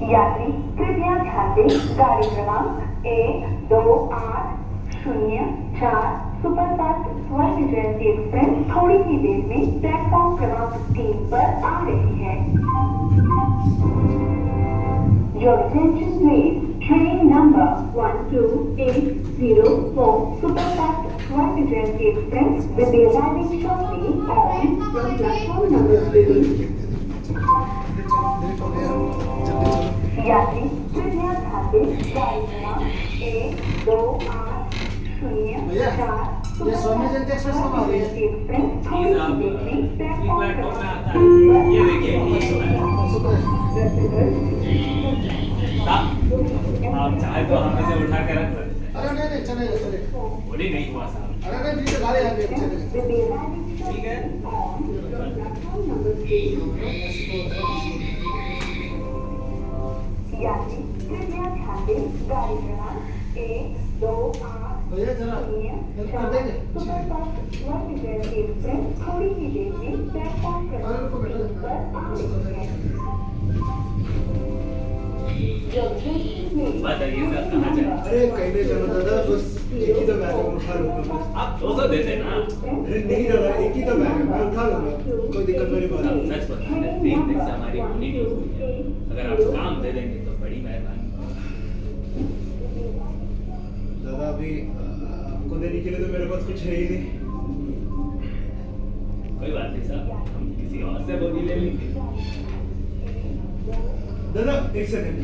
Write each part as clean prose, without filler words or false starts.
यात्री कृपया ध्यान दें, गाड़ी क्रमांक 128004 सुपरफास्ट स्वर्ण जयंती एक्सप्रेस थोड़ी ही देर में प्लेटफॉर्म क्रमांक 3 पर आ रही है। Your attention please. Train number 12804 superfast Swर्ण Jayanti Express will be arriving shortly on from platform number 3. यात्री कृपया ध्यान दें, गाड़ी क्रमांक 128004 ये स्वर्ण जयंती एक्सप्रेस कब आ रही है? एक्सप्रेस थोड़ी ही देर में प्लेटफॉर्म प्लेटफॉर्म में आता है। क्रमांक ये देखिए आप चाहे तो हम इसे उठा के रख सकते हैं। अरे नहीं चलेगा चलेगा। बोली नहीं हुआ साहब। अरे नहीं ठीक है गाड़ी आ गई चलेगा। ठीक है। यात्री कृपया ध्यान दें, गाड़ी क्रमांक 128004 भैया जरा हेल्प कर देंगे। सुपरफास्ट स्वर्ण जयंती एक्सप्रेस थोड़ी ही देर में प्लेटफॉर्म क्रमांक 3 पर आ रही है। बताइए सर कहाँ जाए? अरे कहीं नहीं जाना दादा, बस एक ही तो बैग है, उठा लूंगा बस। आप 200 दे देना। अरे नहीं दादा, एक ही तो बैग है, मैं उठा लूंगा, कोई दिक्कत वाली बात नहीं। सच बता दें, 3 दिन से हमारी बोली नहीं हुई है। अगर आप काम दे देंगे तो बड़ी मेहरबानी। दादा अभी आपको देने के लिए तो मेरे पास कुछ है ही नहीं। कोई बात नहीं साहब, हम किसी और से बोली ले लेंगे। दादा एक सेकंड,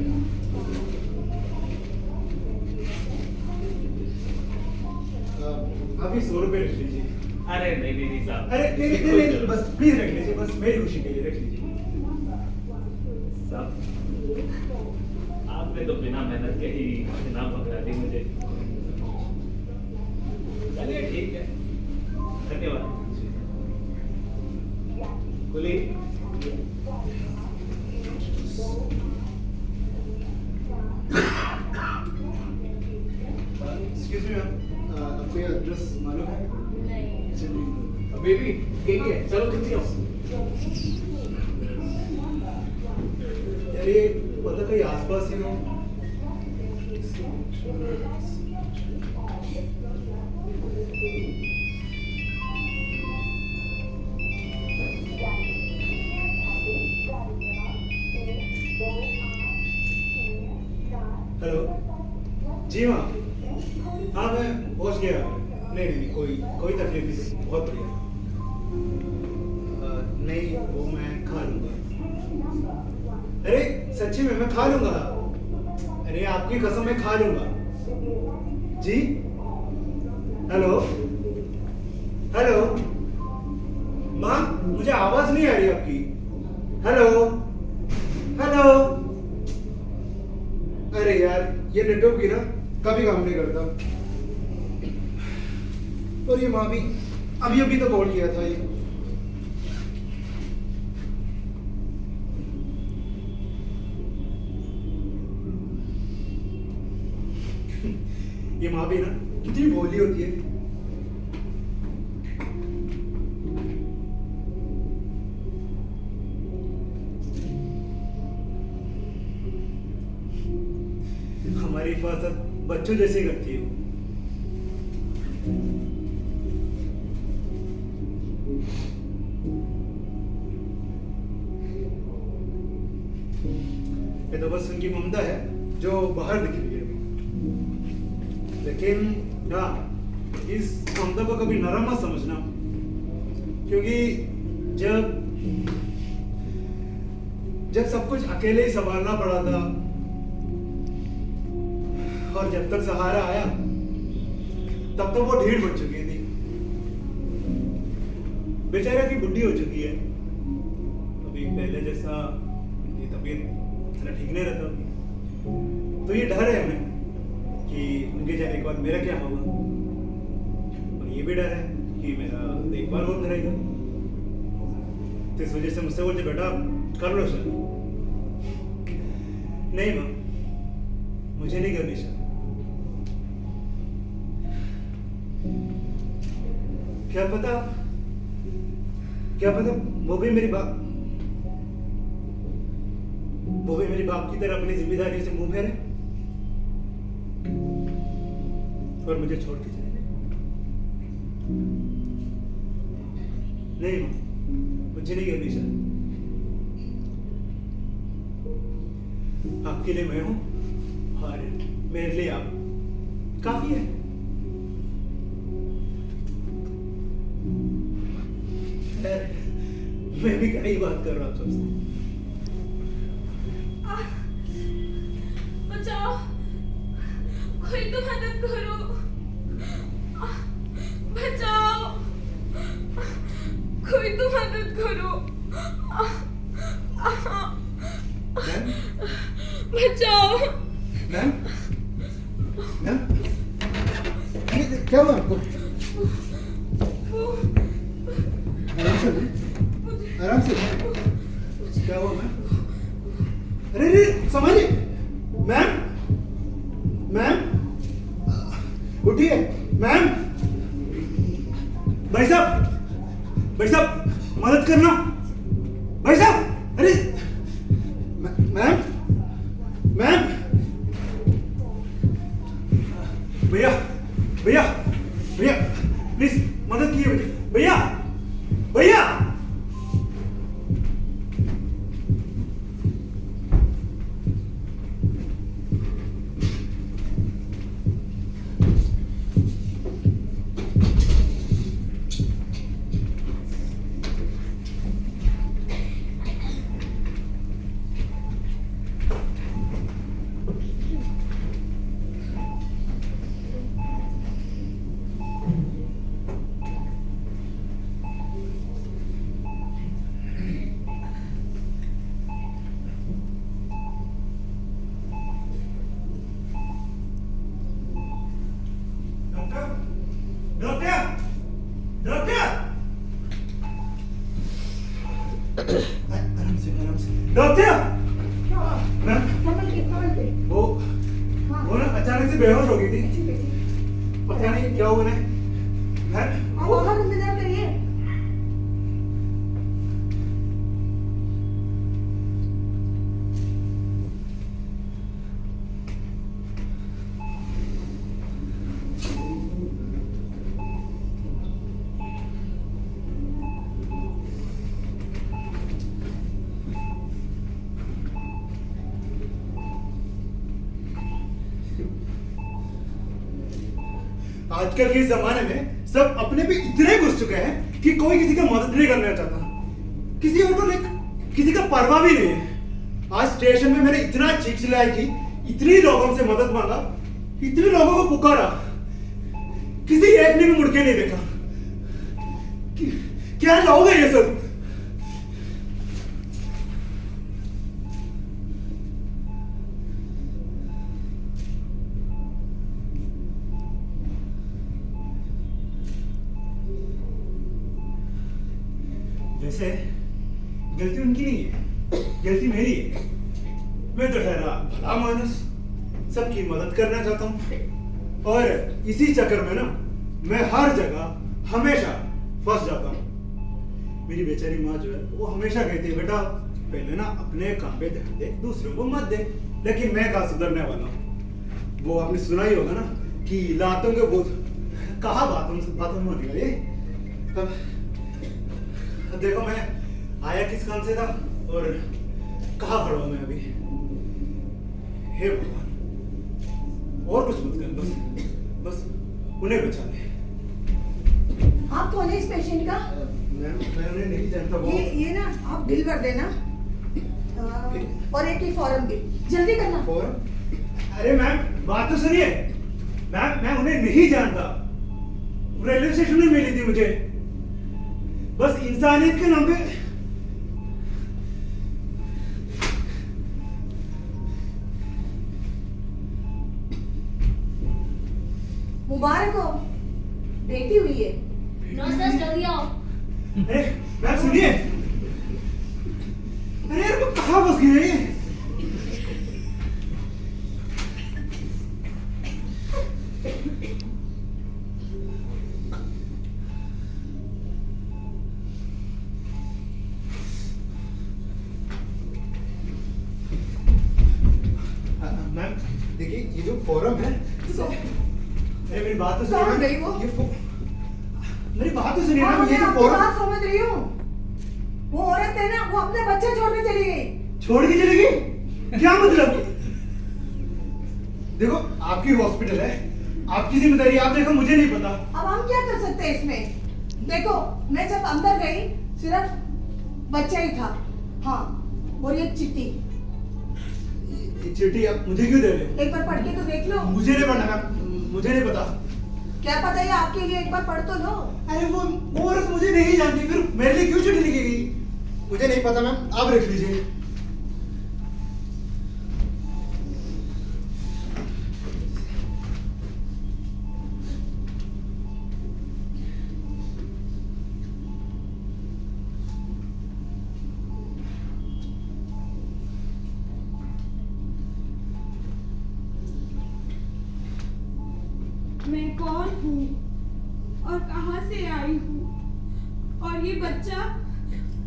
अभी 100 रुपए रख लीजिए। अरे नहीं साहब। अरे नहीं बस प्लीज रख लीजिए, बस मेरी खुशी के लिए रख लीजिए। साहब आपने तो बिना मेहनत के ही इनाम पकड़ा दी मुझे। चलिए ठीक है, धन्यवाद। कुली एक्सक्यूज मी मैम, आपको ये एड्रेस मालूम है? नहीं। बेबी यही है, चलो कितनी आओ। यार ये पता कहीं आसपास ही हो। हेलो जी हाँ हाँ मैं पहुंच गया। नहीं कोई तकलीफ नहीं, बहुत बढ़िया। नहीं वो मैं खा लूंगा। अरे सच्ची में मैं खा लूंगा। अरे आपकी कसम मैं खा लूंगा जी। हेलो हेलो माँ, मुझे आवाज नहीं आ रही आपकी। Hello hello. अरे यार ये नेटवर्क की ना कभी काम नहीं करता। और ये माँ भी अभी तो कॉल किया था ये माँ भी ना कितनी भोली होती है। हमारी हिफाजत बच्चों जैसे ही करती है। ये तो बस उनकी ममता है जो बाहर दिख रही है, लेकिन हाँ इस ममता को कभी नरम मत समझना, क्योंकि जब सब कुछ अकेले ही संभालना पड़ा था और जब तक सहारा आया तब तक वो ढीठ बन चुकी थी। बेचारा की बुढ़ी हो चुकी है, अभी पहले जैसा उनकी तबीयत इतना ठीक नहीं रहता। तो ये डर है हमें कि उनके जाने के बाद मेरा क्या होगा, और ये भी डर है कि मेरा देखभाल कौन करेगा। तो इस वजह से मुझसे बोलते बेटा कर लो शादी। नहीं माँ, मुझे नहीं करनी शादी। क्या पता वो भी मेरी बाप की तरह अपनी जिम्मेदारियों से मुंह फेरे और मुझे छोड़ के चले जाए। नहीं मां, मुझे नहीं करनी शादी। आपके लिए मैं हूं और मेरे लिए आप काफी है। मैं भी कई बात कर रहा हूं सबसे। बचाओ, कोई तो मदद करो। बचाओ, कोई तो मदद करो। मैम, बचाओ। मैम, मैम, क्या हुआ आपको? आराम से क्या हुआ मैम? अरे समझिए मैम, मैम उठिए मैम। भाई साहब मदद करना भाई साहब। अरे मैम, मैम, भैया भैया भैया प्लीज मदद कीजिए मुझे। भैया भैया डॉक्टर वो ना अचानक से बेहोश हो गई थी। पता नहीं क्या हुआ है। आजकल के जमाने में सब अपने पे इतने घुस चुके हैं कि कोई किसी का मदद नहीं करना चाहता। किसी और को किसी का परवाह भी नहीं है। आज स्टेशन में मैंने इतना चीख चिल्लाया कि इतने लोगों से मदद मांगा, इतने लोगों को पुकारा, किसी एक ने भी मुड़ के नहीं देखा। क्या लोग हैं ये सब? वैसे गलती उनकी नहीं है, गलती मेरी है। मैं तो ठहरा भला मानुस, सबकी मदद करना चाहता हूँ और इसी चक्कर में ना मैं हर जगह हमेशा फंस जाता हूँ। मेरी बेचारी माँ जो है वो हमेशा कहती है बेटा पहले ना अपने काम पे ध्यान दे, दूसरों को मत दे। लेकिन मैं कहाँ सुधरने वाला हूँ। वो आपने सुना ही होगा ना कि लातों के बोझ कहाँ बातों में होने वाली। अब देखो मैं आया किस काम से था और कहाँ खड़ा हूं मैं अभी। हे भगवान और कुछ मत कर, बस उन्हें बचा ले। आप कौन है इस पेशेंट का? मैं उन्हें नहीं जानता। वो ये ना आप बिल भर देना और एक ही फॉर्म भी जल्दी करना। फॉर्म? अरे मैम बात तो सुनिए। मैम मैं उन्हें नहीं जानता। रेलवे स्टेशन में मिली थी मुझे। बस इंसानियत के नाम पे मुबारक हो, बेटी हुई है। नर्स जल्दी आओ। अरे मैम सुनिए। अरे यार वो कहाँ फंस गई है ये? देखिए ये जो फोरम है अरे मेरी बात तो सुनिए कहाँ गई वो? मेरी बात तो सुनिए हाँ, ना, ये मैं जो आपकी फोरम बात समझ रही हूँ। वो औरत है ना, वो अपने बच्चे छोड़ने चली गई। छोड़ के चली गई, क्या मतलब? देखो आपकी हॉस्पिटल है, आपकी जिम्मेदारी, आप देखो, मुझे नहीं पता। अब हम क्या कर सकते हैं इसमें? देखो मैं जब अंदर गई सिर्फ बच्चा ही था। हाँ, और ये चिट्ठी ये चिट्ठी आप मुझे क्यों दे रहे हो? एक बार पढ़ के तो देख लो। मुझे नहीं पढ़ना, मुझे नहीं पता। क्या पता है आपके लिए, एक बार पढ़ तो लो। अरे वो औरत मुझे नहीं जानती, फिर मेरे लिए क्यों चिट्ठी लिखी गई? मुझे नहीं पता मैम, आप रख लीजिए। मैं कौन हूँ और कहाँ से आई हूँ और ये बच्चा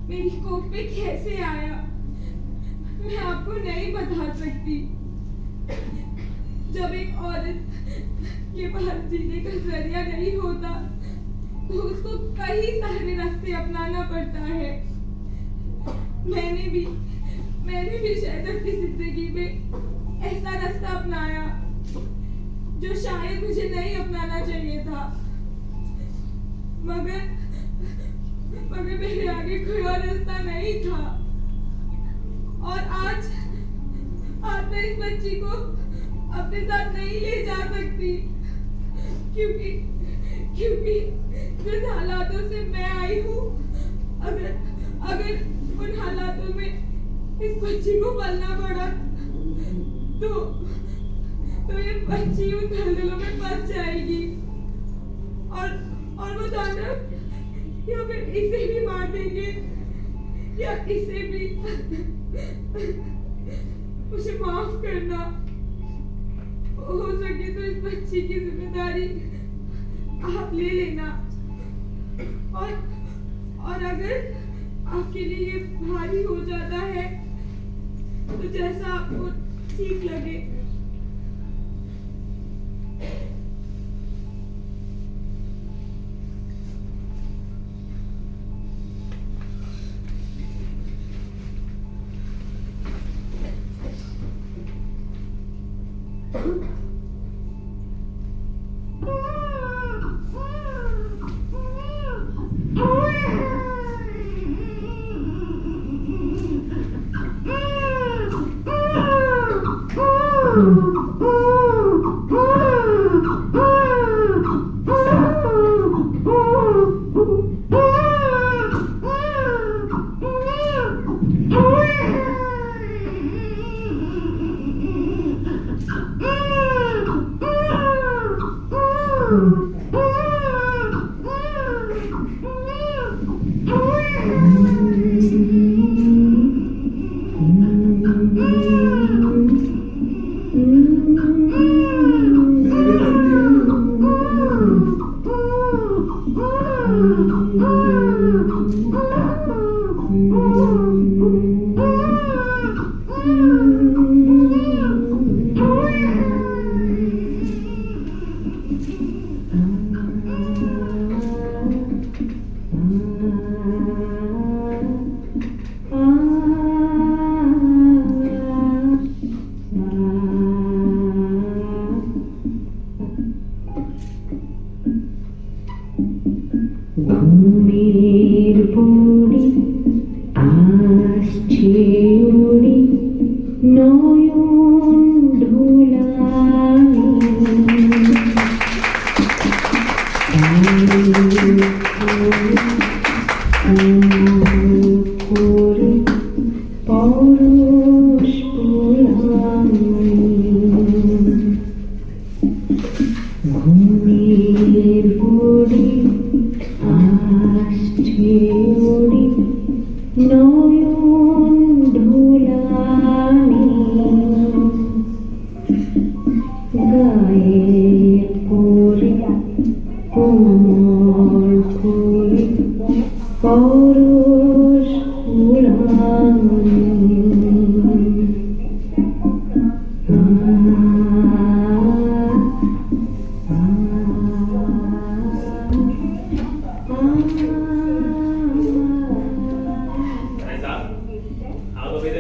मेरी कोख पे कैसे आया, मैं आपको नहीं बता सकती। जब एक औरत के पास जीने का जरिया नहीं होता तो उसको कई सारे रास्ते अपनाना पड़ता है। मैंने भी शायद अपनी जिंदगी में ऐसा रास्ता अपनाया जो शायद मुझे नहीं अपनाना चाहिए था, मगर मेरे आगे कोई और रास्ता नहीं था। और आज मैं इस बच्ची को अपने साथ नहीं ले जा सकती, क्योंकि जिस हालातों से मैं आई हूँ, अगर उन हालातों में इस बच्ची को पलना पड़ा तो ये बच्ची उन दलदलों में फंस जाएगी और वो दानव या फिर इसे भी मार देंगे या इसे भी। मुझे माफ करना, हो सके तो इस बच्ची की जिम्मेदारी आप ले लेना, और अगर आपके लिए ये भारी हो जाता है तो जैसा आपको ठीक लगे।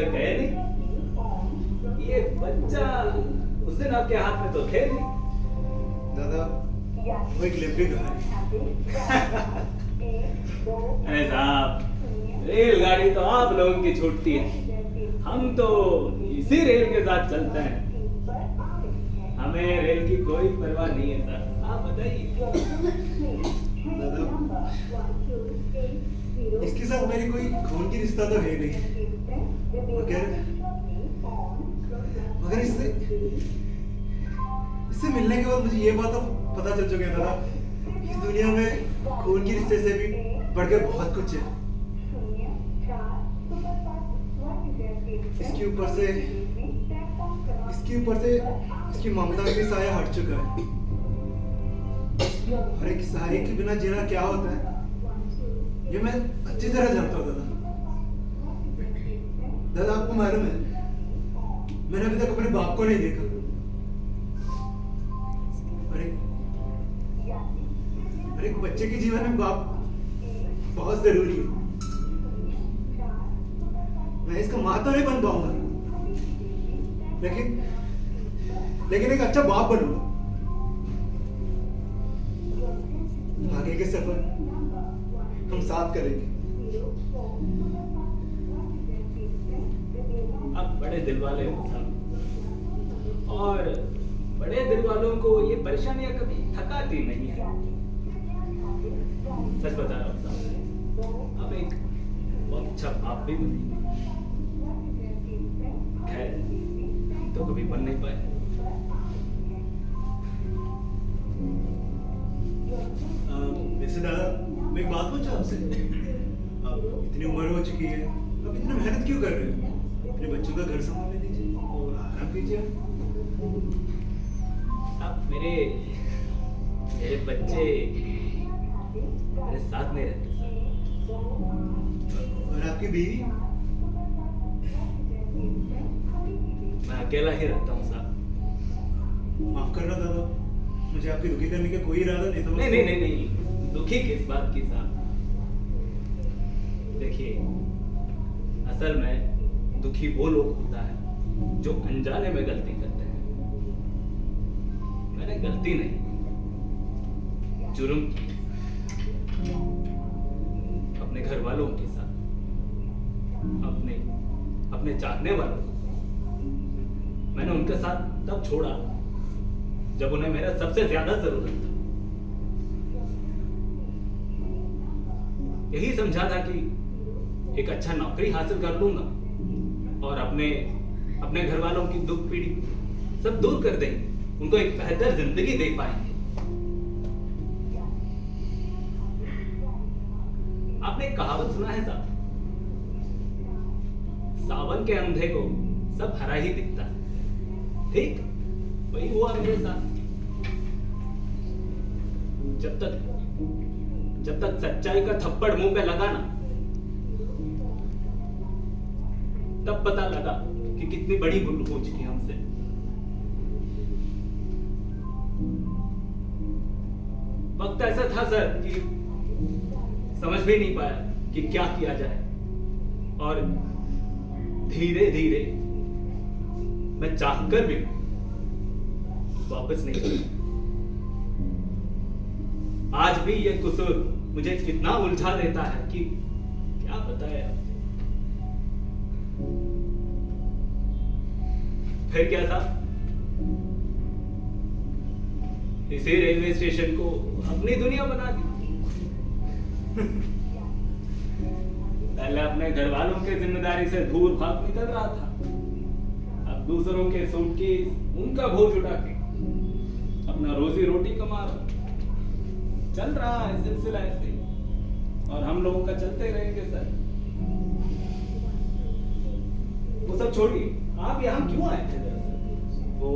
लेकर गए नहीं? ये बच्चा उस दिन आपके हाथ में तो थे नहीं। दादा वो एक लिपि कहानी। अरे साहब, रेलगाड़ी तो आप लोगों की छूटती है, हम तो इसी रेल के साथ चलते हैं। हमें रेल की कोई परवाह नहीं है सर, आप बताइए। दादा इसके साथ मेरी कोई खून की रिश्ता तो है नहीं, मगर इससे मिलने के बाद मुझे ये बात तो पता चल चुका है दादा, इस दुनिया में खून की रिश्ते से भी बढ़कर बहुत कुछ है। इसके ऊपर से इसकी ममता की साया हट चुका है, और एक साये के बिना जीना क्या होता है ये मैं अच्छी तरह जानता हूँ दादा। आपको मालूम है मैंने अभी तक अपने बाप को नहीं देखा, और एक बच्चे के जीवन में बाप बहुत जरूरी है। मैं इसका माँ तो नहीं बन पाऊंगा, लेकिन एक अच्छा बाप बनूंगा। आगे के सफर हम साथ करेंगे। आप बड़े दिल वाले हो साहब, और बड़े दिल वालों को ये परेशानियां कभी थकाती नहीं है। सच बता रहा हूँ साहब, आप एक बहुत अच्छा बाप भी बने। खैर तो कभी बन नहीं पाए। वैसे दादा मैं एक बात पूछूं आपसे, अब इतनी उम्र हो चुकी है, अब इतना मेहनत क्यों कर रहे हो? अपने बच्चों का घर संभालने दीजिए और आराम कीजिए। अब मेरे बच्चे मेरे साथ नहीं रहते और आपकी बीवी? मैं अकेला ही रहता हूँ साहब। माफ करना दादा, मुझे आपकी दुखी करने का कोई इरादा नहीं था। नहीं, दुखी किस बात की साहब? देखिए, असल में दुखी वो लोग होता है जो अनजाने में गलती करते हैं। मैंने गलती नहीं, जुर्म की अपने घर वालों के साथ, अपने चाहने वालों को। मैंने उनके साथ तब छोड़ा जब उन्हें मेरा सबसे ज्यादा जरूरत था। यही समझा था कि एक अच्छा नौकरी हासिल कर लूंगा और अपने घर वालों की दुख पीड़ी सब दूर कर देंगे, उनको एक बेहतर जिंदगी दे पाएंगे। आपने एक कहावत सुना है साहब, सावन के अंधे को सब हरा ही दिखता है। ठीक वही हुआ मेरे साथ। जब तक सच्चाई का थप्पड़ मुंह पे लगा ना, तब पता लगा कि कितनी बड़ी भूल हो चुकी है हमसे। वक्त ऐसा था सर कि समझ भी नहीं पाया कि क्या किया जाए, और धीरे धीरे मैं चाहकर भी वापस नहीं गया। आज भी ये कसूर मुझे कितना उलझा देता है कि क्या बताएं आपसे। फिर क्या था, इसी रेलवे स्टेशन को अपनी दुनिया बना दी। पहले अपने घर वालों के जिम्मेदारी से दूर भाग निकल रहा था, अब दूसरों के सूटकेस उनका बोझ उठा के अपना रोजी रोटी कमा रहा। चल रहा है सिलसिला ऐसे, और हम लोगों का चलते रहेंगे सर। वो सब छोड़िए, आप यहाँ क्यों आए थे दरअसल? वो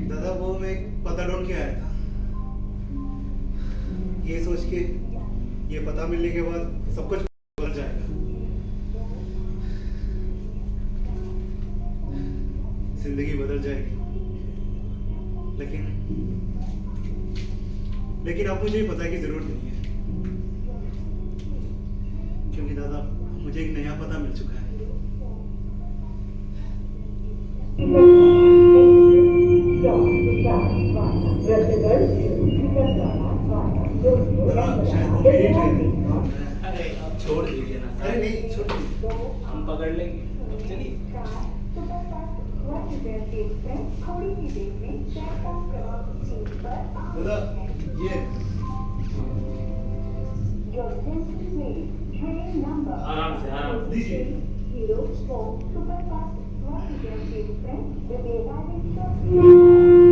दादा वो मैं पता ढूंढ के आया था, ये सोच के ये पता मिलने के बाद सब कुछ बदल जाएगा, जिंदगी बदल जाएगी। लेकिन अब मुझे पता की जरूरत नहीं है, क्योंकि दादा मुझे मुझे एक नया पता मिल चुका है। जरा शायद वो मेरी ट्रेन है। अरे अब छोड़ दीजिए ना अरे सर, नहीं छोटी, हम पकड़ लेंगे। अब चलिए। सुपरफास्ट स्वर्ण जयंती एक्सप्रेस थोड़ी ही देर में प्लेटफॉर्म क्रमांक 3 पर आ दादा ये Your attention please. Train number आराम से, आराम से। दीजिए। 04 Superfast Swर्ण Jayantee Express will be arriving shortly.